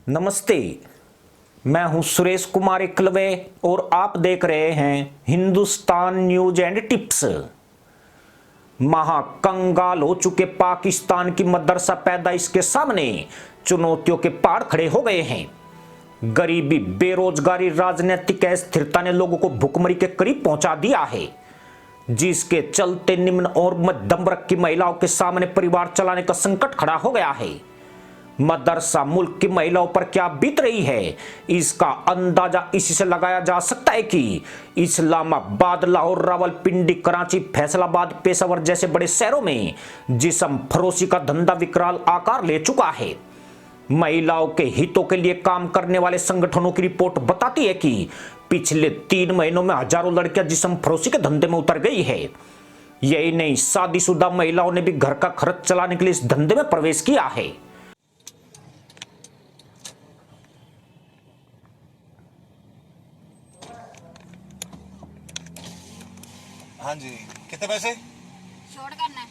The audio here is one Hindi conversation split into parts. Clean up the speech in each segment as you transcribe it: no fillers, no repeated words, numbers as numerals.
नमस्ते, मैं हूं सुरेश कुमार एकलवे और आप देख रहे हैं हिंदुस्तान न्यूज एंड टिप्स। महाकंगाल हो चुके पाकिस्तान की मदरसा पैदाइश के सामने चुनौतियों के पहाड़ खड़े हो गए हैं। गरीबी, बेरोजगारी, राजनीतिक अस्थिरता ने लोगों को भुखमरी के करीब पहुंचा दिया है, जिसके चलते निम्न और मध्यम वर्ग की महिलाओं के सामने परिवार चलाने का संकट खड़ा हो गया है। मदरसा मुल्क की महिलाओं पर क्या बीत रही है, इसका अंदाजा इसी से लगाया जा सकता है कि इस्लामाबाद, लाहौर, रावलपिंडी, कराची, फैसलाबाद, पेशावर जैसे बड़े शहरों में जिस्म फरोशी का धंधा विकराल आकार ले चुका है। महिलाओं के हितों के लिए काम करने वाले संगठनों की रिपोर्ट बताती है कि पिछले 3 महीनों में हजारों लड़कियां जिस्म फरोशी के धंधे में उतर गई है। यही नहीं, शादीशुदा महिलाओं ने भी घर का खर्च चलाने के लिए इस धंधे में प्रवेश किया है। हाँ जी, कितने पैसे? शॉर्ट करना है।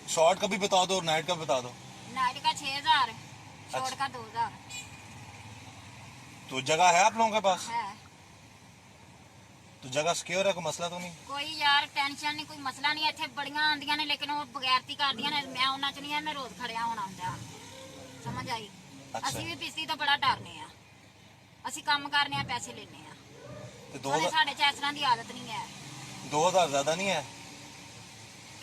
शॉर्ट का भी बता दो और नाइट का भी बता दो। नाइट का 6000, शॉर्ट का 2000। तो जगह है आप लोगों के पास? है। तो जगह सिक्योर है, कोई मसला तो नहीं? कोई यार टेंशन नहीं, कोई मसला नहीं। ਇੱਥੇ ਬੜੀਆਂ ਆਂਦੀਆਂ ਨੇ ਲੇਕਿन ਉਹ ਬਗੈਰਤੀ ਕਰਦੀਆਂ ਨੇ। ਮੈਂ ਉਹਨਾਂ ਚ ਨਹੀਂ ਐ, ਮੈਂ ਰੋਜ਼ ਖੜਿਆ ਹੋਣਾ ਹੁੰਦਾ। ਸਮਝ ਆਈ? ਅਸੀਂ ਵੀ ਪਿਸਤੀ ਤੋਂ ਬੜਾ ਡਰਨੇ ਆ। ਅਸੀਂ ਕੰਮ ਕਰਨੇ ਆ, ਪੈਸੇ ਲੈਣੇ ਆ। ਤੇ ਸਾਡੇ ਚ ਇਸ ਤਰ੍ਹਾਂ ਦੀ ਆਦਤ ਨਹੀਂ ਹੈ। 2000 ज्यादा नहीं है?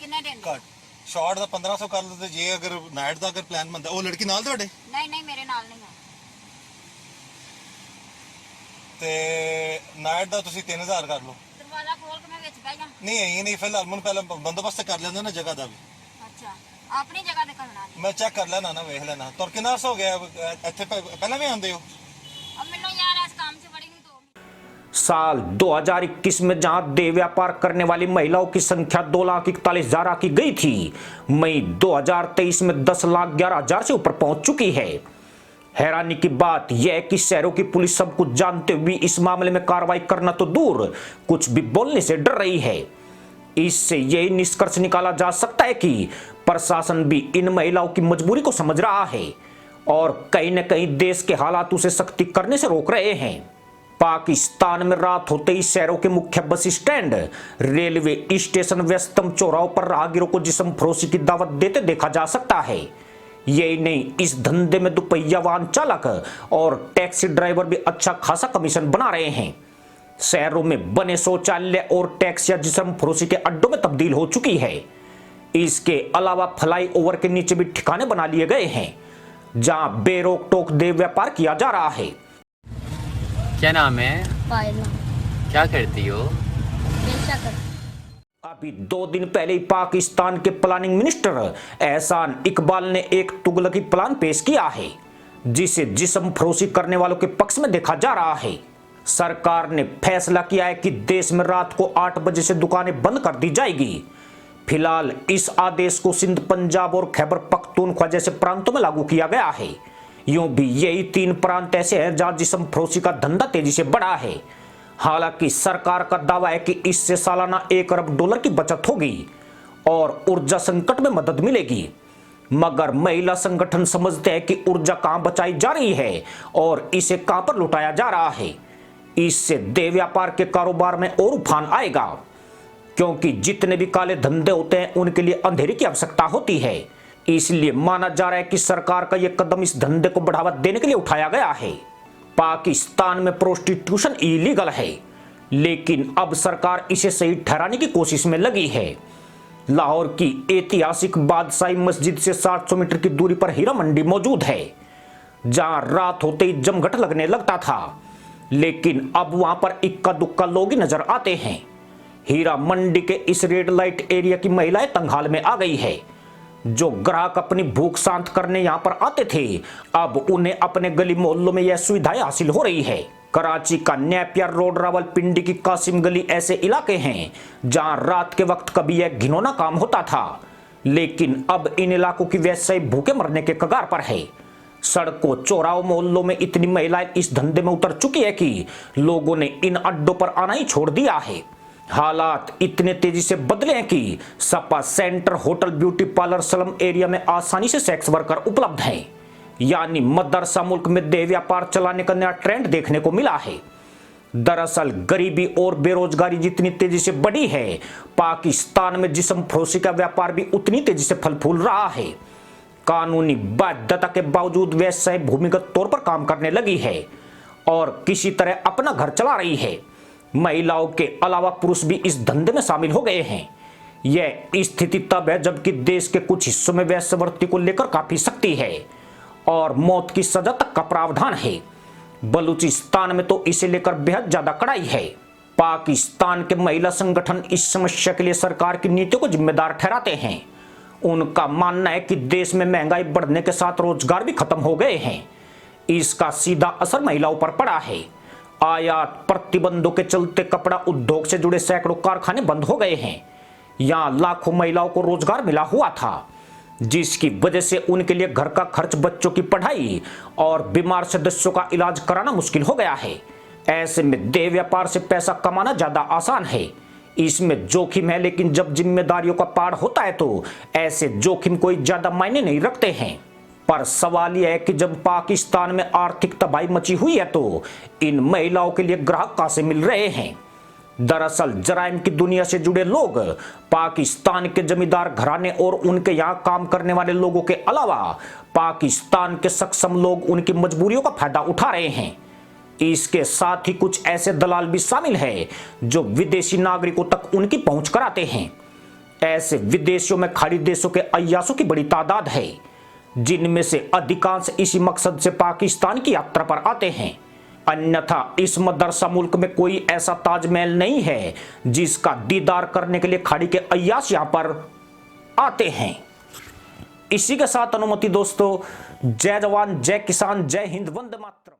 ਕਿੰਨੇ ਦਿਨ? ਘੱਟ। शॉर्ट ਦਾ 1500 ਕਰ ਲੈਂਦੇ ਜੇ ਅਗਰ ਨਾਈਟ ਦਾ ਅਗਰ ਪਲਾਨ ਬਣਦਾ। ਉਹ ਲੜਕੀ ਨਾਲ ਤੁਹਾਡੇ? ਨਹੀਂ ਨਹੀਂ, ਮੇਰੇ ਨਾਲ ਨਹੀਂ ਆ। ਤੇ ਨਾਈਟ ਦਾ ਤੁਸੀਂ 3000 ਕਰ ਲਓ। ਦਰਵਾਜ਼ਾ ਖੋਲ ਕੇ ਮੈਂ ਵਿੱਚ ਬਹਿ ਜਾ। ਨਹੀਂ ਇਹ ਨਹੀਂ, ਫਿਲਹਾਲ ਮੈਨੂੰ ਪਹਿਲਾਂ ਬੰਦੋਬਸਤ ਕਰ ਲੈਂਦੇ ਨਾ ਜਗ੍ਹਾ ਦਾ ਵੀ। ਅੱਛਾ, ਆਪਣੀ ਜਗ੍ਹਾ ਤੇ ਕਰਨਾ ਨਹੀਂ। ਮੈਂ ਚੈੱਕ ਕਰ ਲੈਣਾ ਨਾ, ਵੇਖ ਲੈਣਾ। ਤੁਰ ਕਿੰਨਾ ਹੋ ਗਿਆ ਇੱਥੇ? ਪਹਿਲਾਂ ਵੀ ਆਉਂਦੇ ਹੋ? अब ਮੈਨੂੰ यार इस काम से बड़ी नहीं तो। साल 2021 में जहां देह व्यापार करने वाली महिलाओं की संख्या 2,41,000 की गई थी, मई 2023 में 10,11,000 से ऊपर पहुंच चुकी है। हैरानी की बात यह है कि शहरों की पुलिस सब कुछ जानते हुए इस मामले में कार्रवाई करना तो दूर, कुछ भी बोलने से डर रही है। इससे यही निष्कर्ष निकाला जा सकता है कि प्रशासन भी इन महिलाओं की मजबूरी को समझ रहा है और कहीं न कहीं देश के हालात उसे सख्ती करने से रोक रहे हैं। पाकिस्तान में रात होते ही शहरों के मुख्य बस स्टैंड, रेलवे स्टेशन, व्यस्तम चौराहों पर राहगीरों को जिस्म फरोशी की दावत देते देखा जा सकता है। यही नहीं, इस धंधे में दुपहिया वाहन चालक और टैक्सी ड्राइवर भी अच्छा खासा कमीशन बना रहे हैं। शहरों में बने शौचालय और टैक्सियां जिस्म फरोशी के अड्डों में तब्दील हो चुकी है। इसके अलावा फ्लाई ओवर के नीचे भी ठिकाने बना लिए गए हैं जहां बेरोक टोक देह व्यापार किया जा रहा है। क्या नाम है? पायल। क्या करती हो? अभी 2 दिन पहले ही पाकिस्तान के प्लानिंग मिनिस्टर एहसान इकबाल ने एक तुगलकी प्लान पेश किया है, जिसे जिस्म फरोशी करने वालों के पक्ष में देखा जा रहा है। सरकार ने फैसला किया है कि देश में रात को 8 बजे से दुकानें बंद कर दी जाएगी। फिलहाल इस आदेश को सिंध, पंजाब और खैबर पख्तूनख्वा जैसे प्रांतों में लागू किया गया है। यूं भी यही 3 प्रांत ऐसे हैं जहां जिस्म फरोशी का धंधा तेजी से बढ़ा है। हालांकि सरकार का दावा है कि इससे सालाना $1 अरब की बचत होगी और ऊर्जा संकट में मदद मिलेगी। मगर महिला संगठन समझते हैं कि ऊर्जा कहां बचाई जा रही है और इसे कहां पर लुटाया जा रहा है। इससे देह व्यापार के कारोबार में और उफान आएगा, क्योंकि जितने भी काले धंधे होते हैं उनके लिए अंधेरे की आवश्यकता होती है। इसलिए माना जा रहा है कि सरकार का यह कदम इस धंधे को बढ़ावा देने के लिए उठाया गया है। पाकिस्तान में प्रोस्टिट्यूशन इलीगल है, लेकिन अब सरकार इसे सही ठहराने की कोशिश में लगी है। लाहौर की ऐतिहासिक बादशाही मस्जिद से 700 मीटर की दूरी पर हीरा मंडी मौजूद है, जहां रात होते ही जमघट लगने लगता था, लेकिन अब वहां पर इक्का दुक्का लोग ही नजर आते हैं। हीरा मंडी के इस रेड लाइट एरिया की महिलाएं तंगहाल में आ गई है। जो ग्राहक अपनी भूख शांत करने यहां पर आते थे, अब उन्हें अपने गली मोहल्लों में यह सुविधाएं हासिल हो रही है। कराची का नेपियर रोड, रावलपिंडी की कासिम गली ऐसे इलाके हैं जहां रात के वक्त कभी यह घिनौना काम होता था, लेकिन अब इन इलाकों की व्यवसायी भूखे मरने के कगार पर है। सड़कों, चौराहों, मोहल्लों में इतनी महिलाएं इस धंधे में उतर चुकी है कि लोगों ने इन अड्डों पर आना ही छोड़ दिया है। हालात इतने तेजी से बदले हैं कि Sapa centre, hotel, beauty parlour, slum area में आसानी से सेक्स वर्कर उपलब्ध हैं। यानी मदरसा मुल्क में देह व्यापार चलाने का नया ट्रेंड देखने को मिला है। दरअसल गरीबी और बेरोजगारी जितनी तेजी से बढ़ी है, पाकिस्तान में जिस्म फरोशी का व्यापार भी उतनी तेजी से फल फूल रहा है। कानूनी बाध्यता के बावजूद व्यवसाय भूमिगत तौर पर काम करने लगी है और किसी तरह अपना घर चला रही है। महिलाओं के अलावा पुरुष भी इस धंधे में शामिल हो गए हैं। यह स्थिति तब है जबकि देश के कुछ हिस्सों में वेश्यावृत्ति को लेकर काफी सख्ती है और मौत की सजा तक का प्रावधान है। बलूचिस्तान में तो इसे लेकर बेहद ज्यादा कड़ाई है। पाकिस्तान के महिला संगठन इस समस्या के लिए सरकार की नीतियों को जिम्मेदार ठहराते हैं। उनका मानना है कि देश में महंगाई बढ़ने के साथ रोजगार भी खत्म हो गए हैं। इसका सीधा असर महिलाओं पर पड़ा है। आयात प्रतिबंधों के चलते कपड़ा उद्योग से जुड़े सैकड़ों कारखाने बंद हो गए हैं। यहां लाखों महिलाओं को रोजगार मिला हुआ था, जिसकी वजह से उनके लिए घर का खर्च, बच्चों की पढ़ाई और बीमार सदस्यों का इलाज कराना मुश्किल हो गया है। ऐसे में देह व्यापार से पैसा कमाना ज्यादा आसान है। इसमें जोखिम है, लेकिन जब जिम्मेदारियों का पार होता है तो ऐसे जोखिम कोई ज्यादा मायने नहीं रखते हैं। पर सवाल यह है कि जब पाकिस्तान में आर्थिक तबाही मची हुई है तो इन महिलाओं के लिए ग्राहक कहां से मिल रहे हैं। दरअसल जराइम की दुनिया से जुड़े लोग पाकिस्तान के जमींदार घराने और उनके यहां काम करने वाले लोगों के अलावा पाकिस्तान के सक्षम लोग उनकी मजबूरियों का फायदा उठा रहे हैं। इसके साथ ही कुछ ऐसे दलाल भी शामिल हैं जो विदेशी नागरिकों तक उनकी पहुंच कराते हैं। ऐसे विदेशियों में खाड़ी देशों के अय्यासों की बड़ी तादाद है, जिनमें से अधिकांश इसी मकसद से पाकिस्तान की यात्रा पर आते हैं। अन्यथा इस मदरसा मुल्क में कोई ऐसा ताजमहल नहीं है जिसका दीदार करने के लिए खाड़ी के अय्यास यहां पर आते हैं। इसी के साथ अनुमति दोस्तों, जय जवान, जय किसान, जय हिंद, वंदे मातरम।